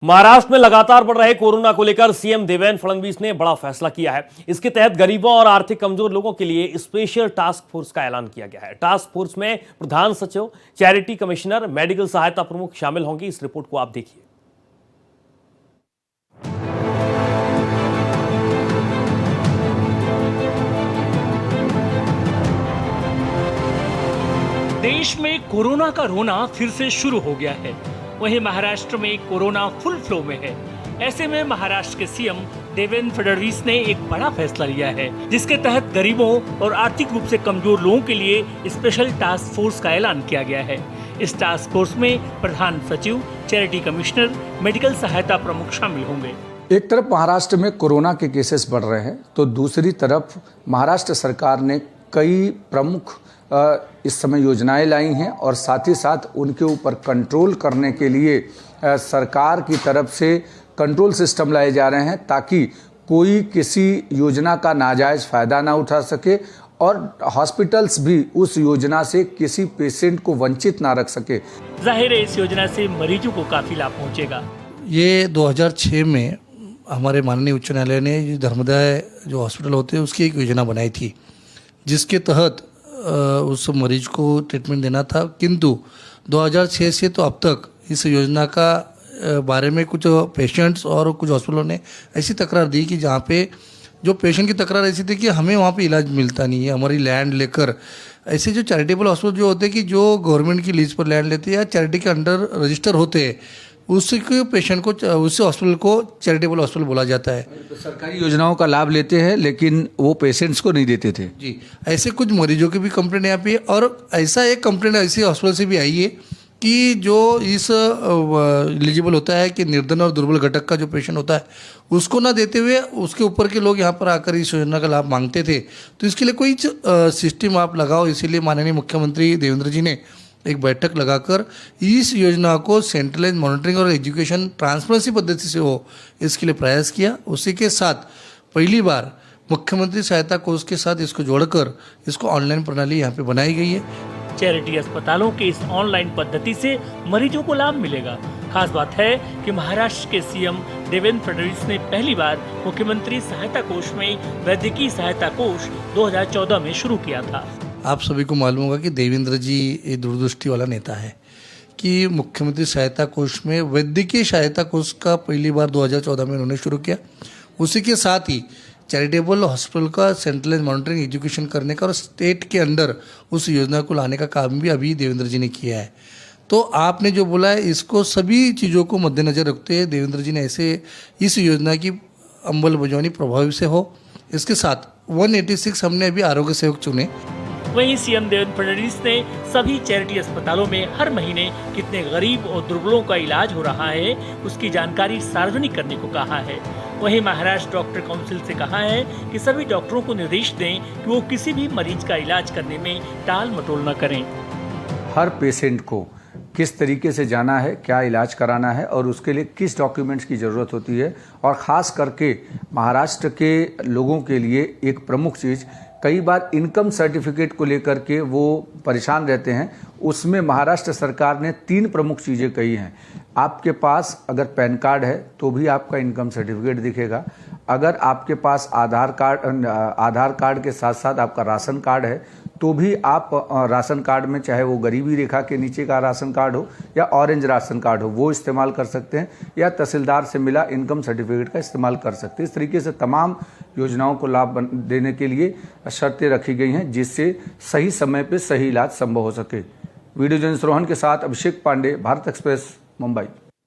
महाराष्ट्र में लगातार बढ़ रहे कोरोना को लेकर सीएम देवेंद्र फडणवीस ने बड़ा फैसला किया है। इसके तहत गरीबों और आर्थिक कमजोर लोगों के लिए स्पेशल टास्क फोर्स का ऐलान किया गया है। टास्क फोर्स में प्रधान सचिव, चैरिटी कमिश्नर, मेडिकल सहायता प्रमुख शामिल होंगे। इस रिपोर्ट को आप देखिए। देश में कोरोना का रोना फिर से शुरू हो गया है। वहीं महाराष्ट्र में कोरोना फुल फ्लो में है। ऐसे में महाराष्ट्र के सीएम देवेंद्र फडणवीस ने एक बड़ा फैसला लिया है, जिसके तहत गरीबों और आर्थिक रूप से कमजोर लोगों के लिए स्पेशल टास्क फोर्स का ऐलान किया गया है। इस टास्क फोर्स में प्रधान सचिव, चैरिटी कमिश्नर, मेडिकल सहायता प्रमुख शामिल होंगे। एक तरफ महाराष्ट्र में कोरोना के केसेस बढ़ रहे हैं, तो दूसरी तरफ महाराष्ट्र सरकार ने कई प्रमुख इस समय योजनाएं लाई हैं और साथ ही साथ उनके ऊपर कंट्रोल करने के लिए सरकार की तरफ से कंट्रोल सिस्टम लाए जा रहे हैं, ताकि कोई किसी योजना का नाजायज फ़ायदा ना उठा सके और हॉस्पिटल्स भी उस योजना से किसी पेशेंट को वंचित ना रख सके। जाहिर है, इस योजना से मरीजों को काफ़ी लाभ पहुँचेगा। ये 2006 में हमारे माननीय उच्च न्यायालय ने धर्मदाय जो हॉस्पिटल होते हैं उसकी एक योजना बनाई थी, जिसके तहत उस मरीज को ट्रीटमेंट देना था। किंतु 2006 से तो अब तक इस योजना का बारे में कुछ पेशेंट्स और कुछ हॉस्पिटलों ने ऐसी तकरार दी कि जहाँ पे जो पेशेंट की तकरार ऐसी थी कि हमें वहाँ पे इलाज मिलता नहीं है, हमारी लैंड लेकर। ऐसे जो चैरिटेबल हॉस्पिटल जो होते हैं कि जो गवर्नमेंट की लीज पर लैंड लेते हैं या चैरिटी के अंडर रजिस्टर होते हैं, उसके पेशेंट को, उस हॉस्पिटल को चैरिटेबल हॉस्पिटल बोला जाता है। तो सरकारी योजनाओं का लाभ लेते हैं, लेकिन वो पेशेंट्स को नहीं देते थे। जी, ऐसे कुछ मरीजों की भी कंप्लेंट यहाँ पे है और ऐसा एक कंप्लेंट ऐसे हॉस्पिटल से भी आई है कि जो इस एलिजिबल होता है कि निर्धन और दुर्बल घटक का जो पेशेंट होता है उसको ना देते हुए उसके ऊपर के लोग यहाँ पर आकर इस योजना का लाभ मांगते थे। तो इसके लिए कोई सिस्टम आप लगाओ, इसीलिए माननीय मुख्यमंत्री देवेंद्र जी ने एक बैठक लगाकर इस योजना को सेंट्रलाइज मॉनिटरिंग और एजुकेशन ट्रांसपेरेंसी पद्धति से हो, इसके लिए प्रयास किया। उसी के साथ पहली बार मुख्यमंत्री सहायता कोष के साथ इसको जोड़कर इसको ऑनलाइन प्रणाली यहाँ पे बनाई गई है। चैरिटी अस्पतालों के इस ऑनलाइन पद्धति से मरीजों को लाभ मिलेगा। खास बात है कि महाराष्ट्र के सीएम देवेंद्र फडणवीस ने पहली बार मुख्यमंत्री सहायता कोष में वैद्यकीय सहायता कोष 2014 में शुरू किया था। आप सभी को मालूम होगा कि देवेंद्र जी ये दूरदृष्टि वाला नेता है कि मुख्यमंत्री सहायता कोष में वैद्यकीय सहायता कोष का पहली बार 2014 में उन्होंने शुरू किया। उसी के साथ ही चैरिटेबल हॉस्पिटल का सेंट्रलाइज मॉनिटरिंग एजुकेशन करने का और स्टेट के अंडर उस योजना को लाने का काम भी अभी देवेंद्र जी ने किया है। तो आपने जो बोला है, इसको सभी चीज़ों को मद्देनज़र रखते हुए देवेंद्र जी ने ऐसे इस योजना की अमलबजावनी प्रभावी से हो। इसके साथ 186 हमने अभी आरोग्य सेवक चुने। वहीं सीएम देवेंद्र फडणवीस ने सभी चैरिटी अस्पतालों में हर महीने कितने गरीब और दुर्बलों का इलाज हो रहा है उसकी जानकारी सार्वजनिक करने को कहा है। वहीं महाराष्ट्र डॉक्टर काउंसिल से कहा है कि सभी डॉक्टरों को निर्देश दें कि वो किसी भी मरीज का इलाज करने में टाल मटोल न करें। हर पेशेंट को किस तरीके से जाना है, क्या इलाज कराना है और उसके लिए किस डॉक्यूमेंट्स की ज़रूरत होती है, और ख़ास करके महाराष्ट्र के लोगों के लिए एक प्रमुख चीज़, कई बार इनकम सर्टिफिकेट को लेकर के वो परेशान रहते हैं। उसमें महाराष्ट्र सरकार ने 3 प्रमुख चीज़ें कही हैं। आपके पास अगर पैन कार्ड है तो भी आपका इनकम सर्टिफिकेट दिखेगा। अगर आपके पास आधार कार्ड के साथ साथ आपका राशन कार्ड है तो भी आप राशन कार्ड में, चाहे वो गरीबी रेखा के नीचे का राशन कार्ड हो या ऑरेंज राशन कार्ड हो, वो इस्तेमाल कर सकते हैं, या तहसीलदार से मिला इनकम सर्टिफिकेट का इस्तेमाल कर सकते हैं। इस तरीके से तमाम योजनाओं को लाभ देने के लिए शर्तें रखी गई हैं, जिससे सही समय पर सही इलाज संभव हो सके। वीडियो जर्नलिस्ट रोहन के साथ अभिषेक पांडे, भारत एक्सप्रेस, मुंबई।